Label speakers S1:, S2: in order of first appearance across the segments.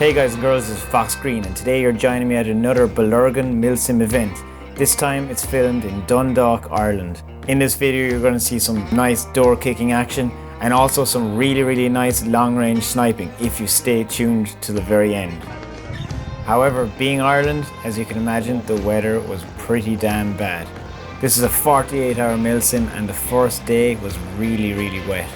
S1: Hey guys and girls, this is Fox Green and today you're joining me at another Irleand Milsim event. This time it's filmed in Dundalk, Ireland. In this video you're going to see some nice door kicking action and also some really nice long range sniping if you stay tuned to the very end. However, being Ireland, as you can imagine, the weather was pretty damn bad. This is a 48-hour Milsim and the first day was really wet.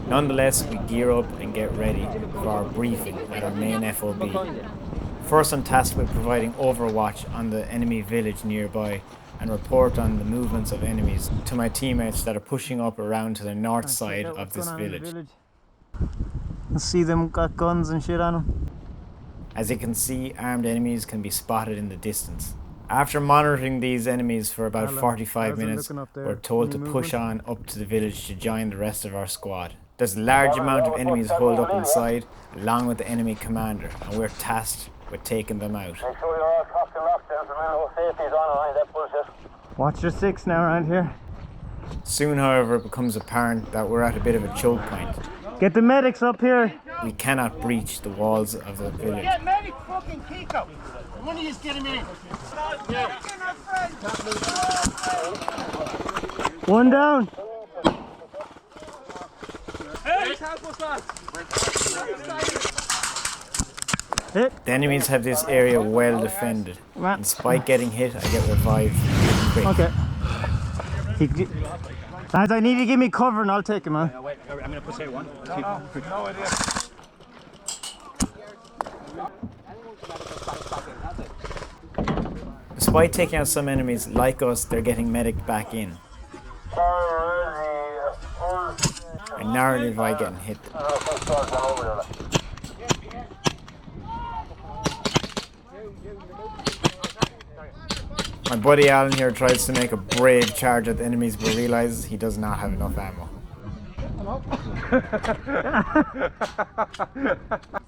S1: Nonetheless, we gear up and get ready for our briefing at our main FOB. First, I'm tasked with providing overwatch on the enemy village nearby and report on the movements of enemies to my teammates that are pushing up around to the north side of this village.
S2: I see them got guns and shit on them.
S1: As you can see, armed enemies can be spotted in the distance. After monitoring these enemies for about 45 minutes, we're told to push on up to the village to join the rest of our squad. There's a large amount of enemies holed up inside, along with the enemy commander, and we're tasked with taking them out.
S2: Watch your six now around here.
S1: Soon, however, it becomes apparent that we're at a bit of a choke point.
S2: Get the medics up here.
S1: We cannot breach the walls of the village.
S3: Get medic fucking Kiko. One of you's get him in.
S2: One down. Hit.
S1: The enemies have this area well defended. Despite getting hit, I get revived quick.
S2: Okay. Lads, I need you to give me cover and I'll take him out.
S3: Wait, I'm gonna push out one. No idea.
S1: Despite taking out some enemies like us, they're getting medic back in. I narrowly avoid getting hit. My buddy Alan here tries to make a brave charge at the enemies but realizes he does not have enough ammo.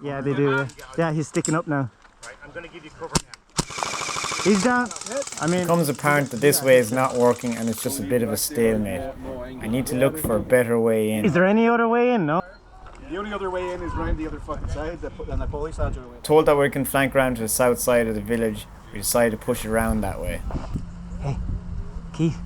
S2: Yeah, they do. Yeah, he's sticking up now.
S3: Right, I'm gonna give you cover now.
S2: He's down.
S1: It becomes apparent that this way is not working and it's just a bit of a stalemate. I need to look for a better way in.
S2: Is there any other way in? No?
S4: The only other way in is round the other fucking side, and the police had to.
S1: Told that we can flank round to the south side of the village, we decided to push around that way.
S2: Hey, Keith.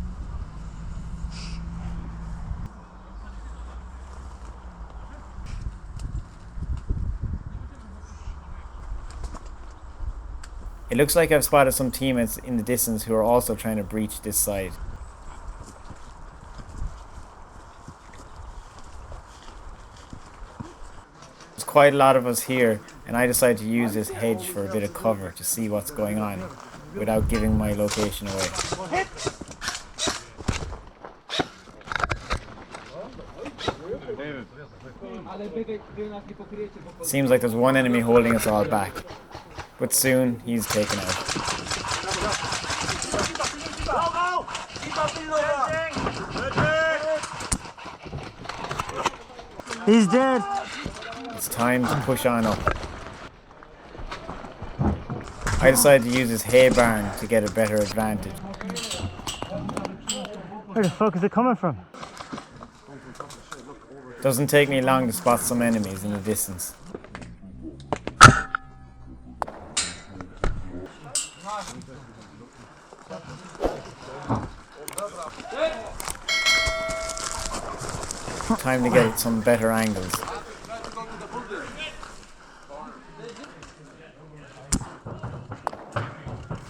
S1: It looks like I've spotted some teammates in the distance who are also trying to breach this side. There's quite a lot of us here, and I decided to use this hedge for a bit of cover to see what's going on without giving my location away. Seems like there's one enemy holding us all back, but soon he's taken out.
S2: He's dead.
S1: It's time to push on up. I decided to use this hay barn to get a better advantage.
S2: Where the fuck is it coming from?
S1: Doesn't take me long to spot some enemies in the distance. Time to get some better angles.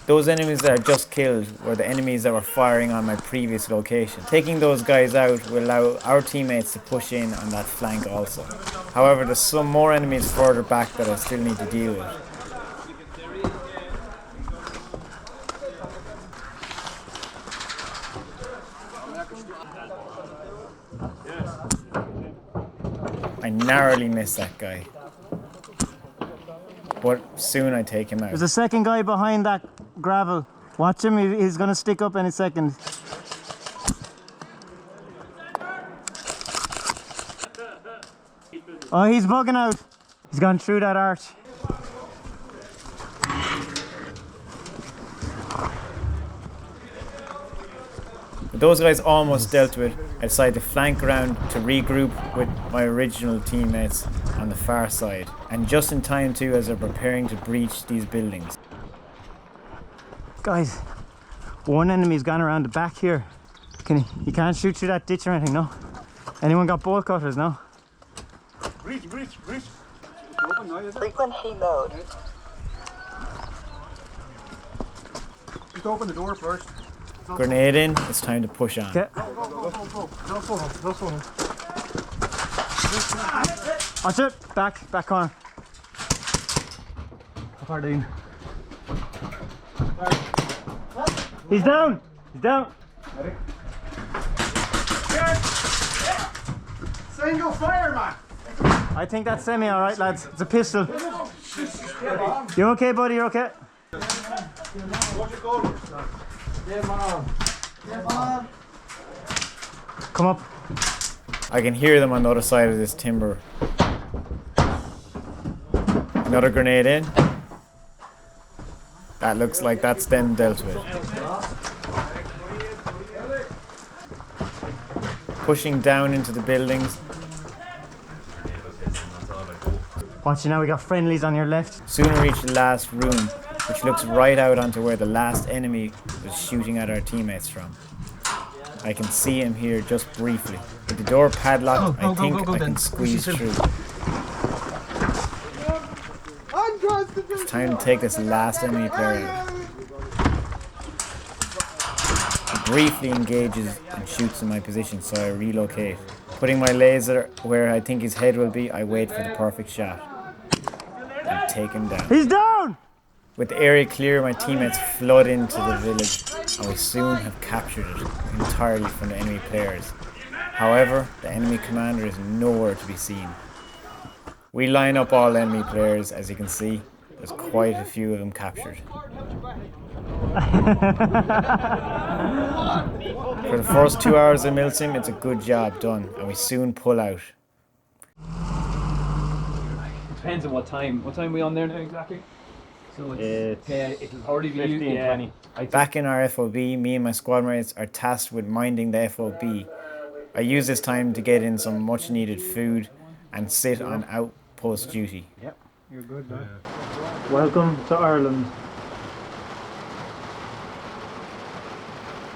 S1: Those enemies that I just killed were the enemies that were firing on my previous location. Taking those guys out will allow our teammates to push in on that flank also. However, there's some more enemies further back that I still need to deal with. I narrowly missed that guy, but soon I take him out.
S2: There's a second guy behind that gravel. Watch him, he's gonna stick up any second. Oh, he's bugging out. He's gone through that arch.
S1: With those guys almost dealt with, I decided to flank around to regroup with my original teammates on the far side. And just in time too, as they're preparing to breach these buildings.
S2: Guys, one enemy's gone around the back here. You can't shoot through that ditch or anything, no? Anyone got bolt cutters, no?
S4: Breach.
S5: Frequency mode.
S4: Just open the door first.
S1: Grenade in, it's time to push on.
S2: Okay.
S4: Go. No phone.
S2: Watch it! Back corner. Pardon. He's down!
S4: Single fire, man.
S2: I think that's semi alright, lads. It's a pistol. You okay, buddy? You're okay?
S4: Watch it go.
S2: Come up.
S1: I can hear them on the other side of this timber. Another grenade in. That looks like that's them dealt with. Pushing down into the buildings.
S2: Watch you now, we got friendlies on your left.
S1: Soon we reach the last room, which looks right out onto where the last enemy was shooting at our teammates from. I can see him here just briefly. With the door padlocked, I think I can squeeze through. It's time to take this last enemy player out. He briefly engages and shoots in my position, so I relocate. Putting my laser where I think his head will be, I wait for the perfect shot. And take him down.
S2: He's down!
S1: With the area clear, my teammates flood into the village, and we soon have captured it entirely from the enemy players. However, the enemy commander is nowhere to be seen. We line up all enemy players, as you can see. There's quite a few of them captured. For the first 2 hours of Milsim, it's a good job done, and we soon pull out.
S6: Depends on what time. What time are we on there now exactly? So it'll already be
S2: 15, 20.
S1: Back in our FOB, me and my squad mates are tasked with minding the FOB. I use this time to get in some much needed food and sit on outpost duty.
S2: Yep, you're good now. Welcome to Ireland.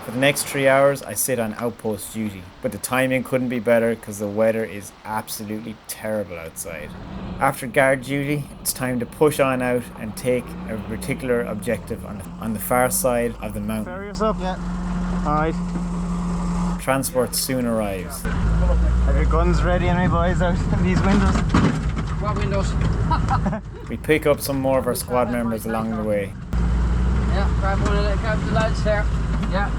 S1: For the next 3 hours, I sit on outpost duty, but the timing couldn't be better because the weather is absolutely terrible outside. After guard duty, it's time to push on out and take a particular objective on the far side of the mountain.
S2: Fire us up? Yeah. Alright.
S1: Transport soon arrives.
S2: Have your guns ready, any boys out in these windows?
S6: What windows?
S1: We pick up some more of our squad members along the way.
S6: Yeah, grab the lads there. Yeah.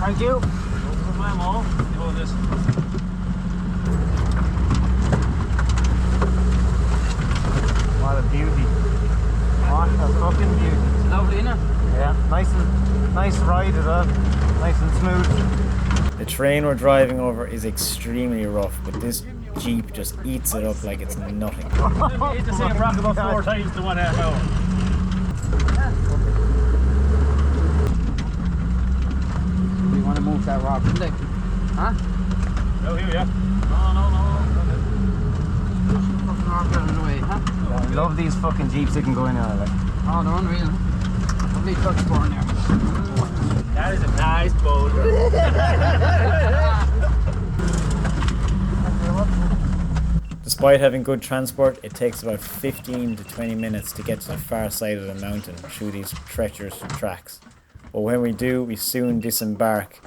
S2: Thank you. What a beauty. What a fucking beauty.
S6: It's lovely, isn't it?
S2: Yeah, nice ride as well. Nice and smooth.
S1: The terrain we're driving over is extremely rough, but this Jeep just eats it up like it's nothing.
S3: It's the same rock about 4 times the 1.5 hour.
S6: We want to move that rock, don't they? Huh?
S3: No, here we are.
S6: Fucking rock out of the way, huh?
S2: I love these fucking Jeeps that can go in there like.
S6: Oh, they're unreal. Lovely touch for in there.
S3: That is a nice boulder.
S1: Despite having good transport, it takes about 15 to 20 minutes to get to the far side of the mountain through these treacherous tracks. But when we do, we soon disembark.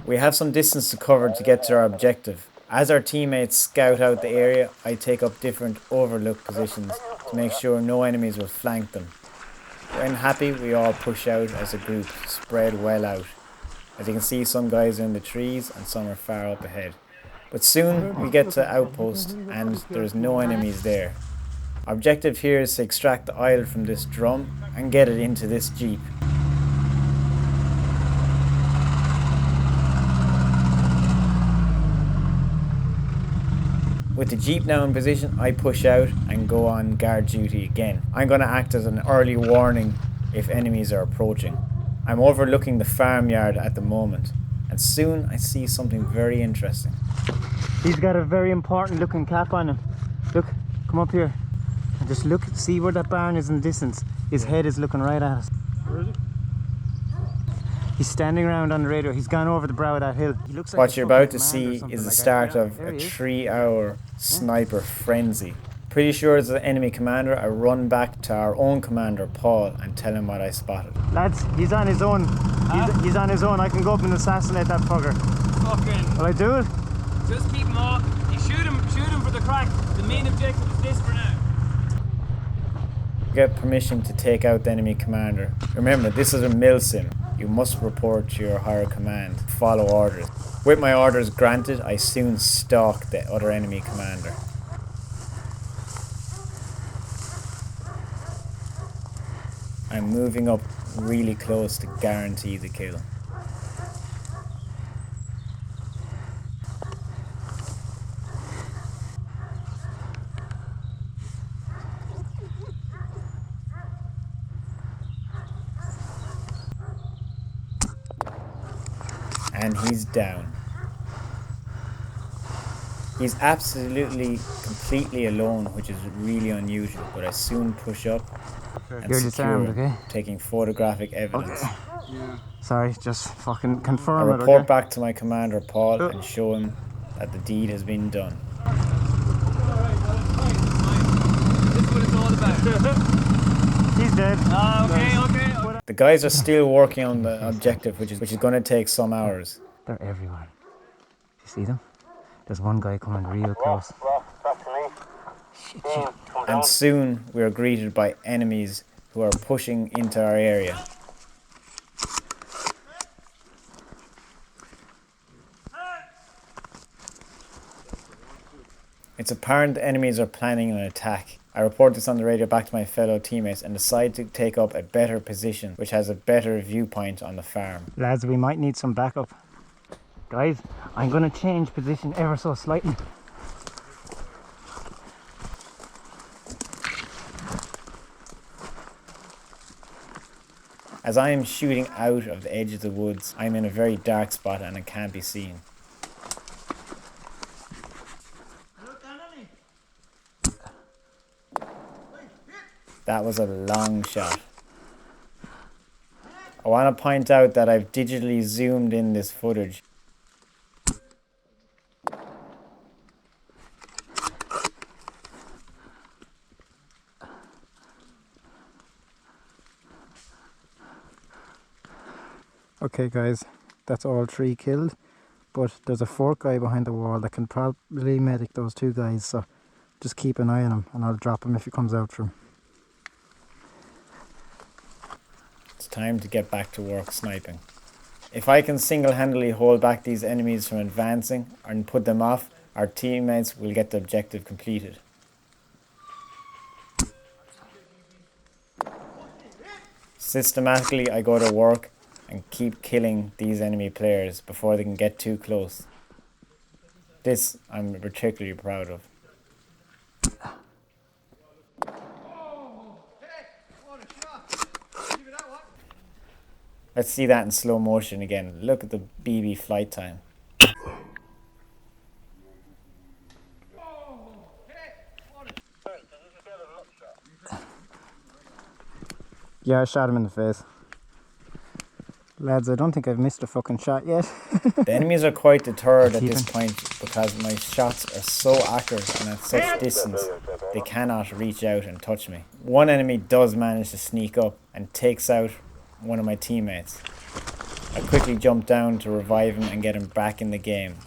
S1: We have some distance to cover to get to our objective. As our teammates scout out the area, I take up different overlook positions to make sure no enemies will flank them. When happy, we all push out as a group, spread well out. As you can see, some guys are in the trees and some are far up ahead. But soon we get to outpost and there's no enemies there. Our objective here is to extract the oil from this drum and get it into this Jeep. With the Jeep now in position, I push out and go on guard duty again. I'm going to act as an early warning if enemies are approaching. I'm overlooking the farmyard at the moment, and soon I see something very interesting.
S2: He's got a very important looking cap on him. Look, come up here. And just look, see where that barn is in the distance. His head is looking right at us.
S3: Where is he?
S2: He's standing around on the radio. He's gone over the brow of that hill. He looks like
S1: What
S2: a
S1: you're
S2: fucking
S1: about to
S2: commander or
S1: see
S2: something
S1: is the
S2: like that.
S1: start
S2: Yeah,
S1: of
S2: there
S1: a
S2: he is.
S1: 3-hour sniper frenzy. Pretty sure it's the enemy commander. I run back to our own commander, Paul, and tell him what I spotted.
S2: Lads, he's on his own. He's on his own. I can go up and assassinate that fucker.
S6: Fucking.
S2: Will I do it?
S6: Just keep him off. You shoot him for the crack. The main objective is this for now.
S1: Get permission to take out the enemy commander. Remember, this is a Milsim. You must report to your higher command. Follow orders. With my orders granted, I soon stalk the other enemy commander. I'm moving up really close to guarantee the kill. And he's down. He's absolutely, completely alone, which is really unusual, but I soon push up and
S2: You're
S1: secure
S2: disarmed,
S1: him,
S2: okay?
S1: taking photographic evidence.
S2: Sorry, just fucking
S1: I
S2: confirm it,
S1: report
S2: okay?
S1: back to my commander, Paul, and show him that the deed has been done.
S6: This is what it's all about.
S2: He's dead.
S6: Okay.
S1: The guys are still working on the objective, which is going to take some hours.
S2: They're everywhere. You see them? There's one guy coming real close. Shit.
S1: And soon we are greeted by enemies who are pushing into our area. It's apparent the enemies are planning an attack. I report this on the radio back to my fellow teammates and decide to take up a better position, which has a better viewpoint on the farm.
S2: Lads, we might need some backup. Guys, I'm going to change position ever so slightly.
S1: As I am shooting out of the edge of the woods, I'm in a very dark spot and I can't be seen. That was a long shot. I want to point out that I've digitally zoomed in this footage.
S2: Okay guys, that's all 3 killed, but there's a 4th guy behind the wall that can probably medic those 2 guys, so just keep an eye on him and I'll drop him if he comes out from.
S1: It's time to get back to work sniping. If I can single-handedly hold back these enemies from advancing and put them off, our teammates will get the objective completed. Systematically I go to work and keep killing these enemy players before they can get too close. This I'm particularly proud of. Let's see that in slow motion again. Look at the BB flight time.
S2: Yeah, I shot him in the face. Lads, I don't think I've missed a fucking shot yet.
S1: The enemies are quite deterred at this point because my shots are so accurate and at such distance they cannot reach out and touch me. One enemy does manage to sneak up and takes out one of my teammates. I quickly jump down to revive him and get him back in the game.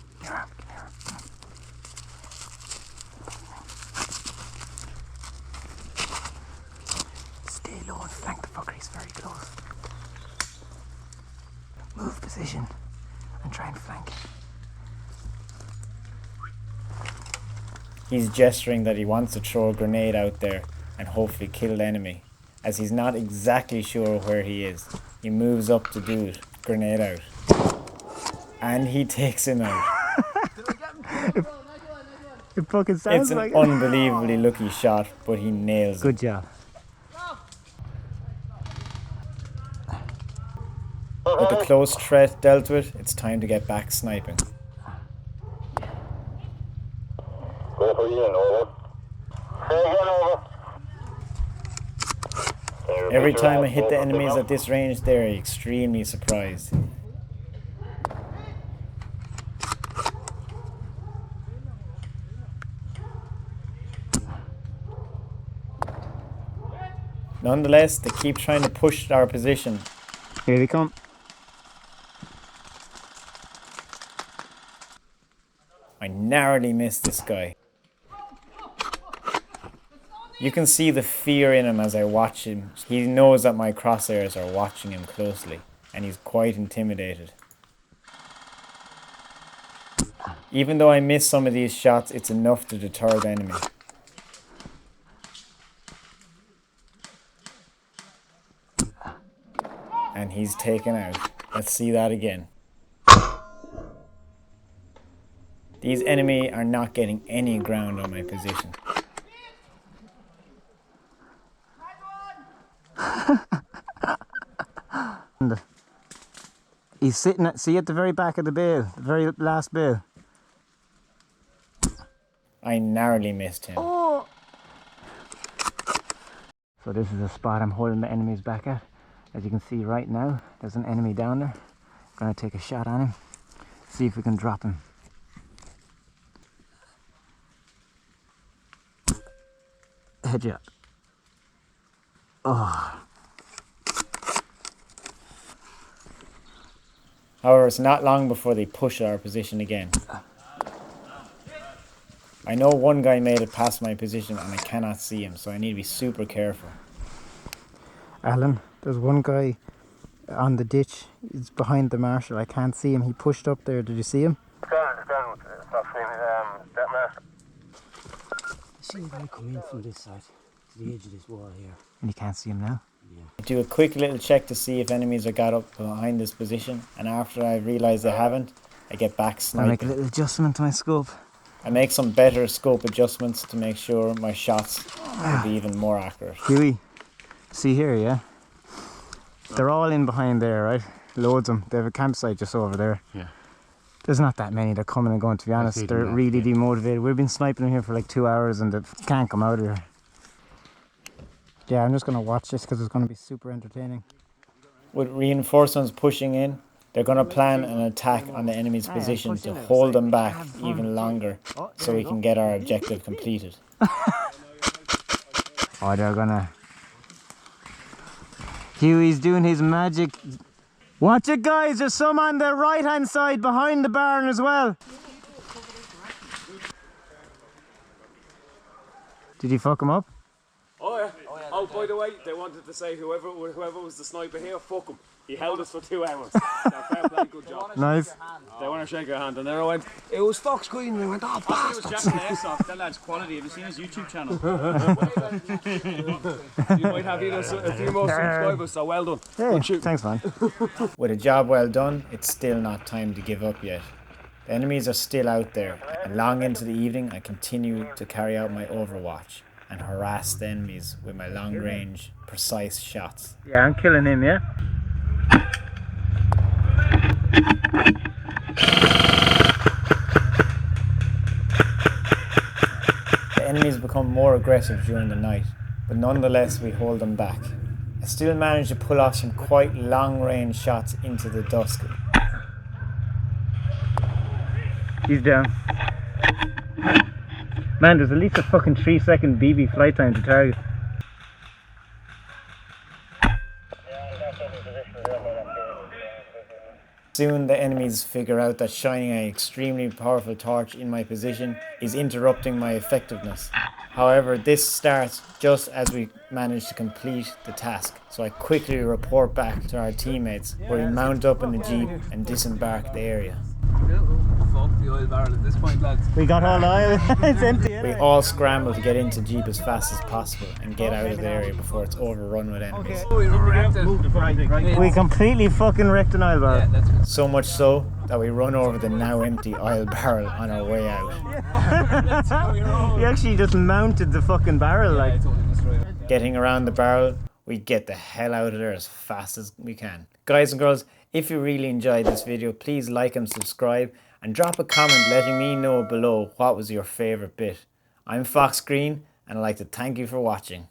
S2: Stay low and flank the fucker, he's very close. Move position and try and flank him.
S1: He's gesturing that he wants to throw a grenade out there and hopefully kill the enemy. As he's not exactly sure where he is, he moves up to do it. Grenade out. And he takes him out.
S2: It fucking sounds
S1: It's an
S2: like it.
S1: unbelievably lucky shot, but he nails it.
S2: Good job.
S1: With the close threat dealt with, it's time to get back sniping.
S5: Go for Ian, over. Say again, over.
S1: Every time I hit the enemies at this range, they're extremely surprised. Nonetheless, they keep trying to push our position.
S2: Here they come.
S1: I narrowly missed this guy. You can see the fear in him as I watch him. He knows that my crosshairs are watching him closely, and he's quite intimidated. Even though I miss some of these shots, it's enough to deter the enemy. And he's taken out. Let's see that again. These enemies are not getting any ground on my position.
S2: He's sitting at, see at the very back of the bale, the very last bale.
S1: I narrowly missed him.
S2: Oh. So this is the spot I'm holding the enemies back at. As you can see right now, there's an enemy down there. I'm gonna take a shot on him, see if we can drop him. Headshot. Oh.
S1: However, it's not long before they push our position again. I know one guy made it past my position and I cannot see him, so I need to be super careful.
S2: Alan, there's one guy on the ditch. He's behind the marshal. I can't see him. He pushed up there. Did you see him?
S7: I see a guy come in from this side to the edge of this wall here.
S2: And you can't see him now?
S1: Do a quick little check to see if enemies are got up behind this position, and after I realise they haven't, I get back
S2: I make a
S1: sniping.
S2: little adjustment to my scope.
S1: I make some better scope adjustments to make sure my shots will be even more accurate.
S2: Huey, see here, yeah? They're all in behind there, right? Loads of them. They have a campsite just over there.
S7: Yeah.
S2: There's not that many. They're coming and going, to be honest. They're really demotivated. We've been sniping in here for like 2 hours and they can't come out of here. Yeah, I'm just going to watch this because it's going to be super entertaining.
S1: With reinforcements pushing in, they're going to plan an attack on the enemy's position to hold them back even longer so we can get our objective completed.
S2: Oh, they're going to... Huey's doing his magic. Watch it, guys. There's some on the right-hand side behind the barn as well. Did you fuck him up?
S3: Oh yeah. Oh, by the way, they wanted to say whoever was the sniper here, fuck him. He held us for 2 hours. So fair play, good job.
S2: Nice.
S3: They want to shake your hand, and there I went.
S7: It was Fox Green and we went, oh,
S3: I was
S7: bastards.
S3: Jack Airsoft. That lad's quality. Have you seen his YouTube channel? You might have either a few more subscribers, so well done.
S2: Hey,
S3: Good shoot.
S2: thanks, man.
S1: With a job well done, it's still not time to give up yet. The enemies are still out there, and long into the evening I continue to carry out my overwatch and harass the enemies with my long-range, precise shots.
S2: Yeah, I'm killing him, yeah?
S1: The enemies become more aggressive during the night, but nonetheless we hold them back. I still manage to pull off some quite long-range shots into the dusk.
S2: He's down. Man, there's at least a fucking 3-second BB flight time to target.
S1: Soon the enemies figure out that shining an extremely powerful torch in my position is interrupting my effectiveness. However, this starts just as we manage to complete the task, so I quickly report back to our teammates where we mount up in the jeep and disembark the area.
S6: Fuck the oil barrel at this point, lads.
S2: We got all the oil. It's empty.
S1: We all scramble to get into jeep as fast as possible and get out of the area before it's overrun with enemies.
S2: We completely fucking wrecked an oil barrel.
S6: Yeah, that's good.
S1: So much so that we run over the now empty oil barrel on our way out.
S2: You actually just mounted the fucking barrel, like.
S6: I totally destroyed it.
S1: Getting around the barrel, we get the hell out of there as fast as we can. Guys and girls, if you really enjoyed this video, please like and subscribe and drop a comment letting me know below what was your favourite bit. I'm Fox Green and I'd like to thank you for watching.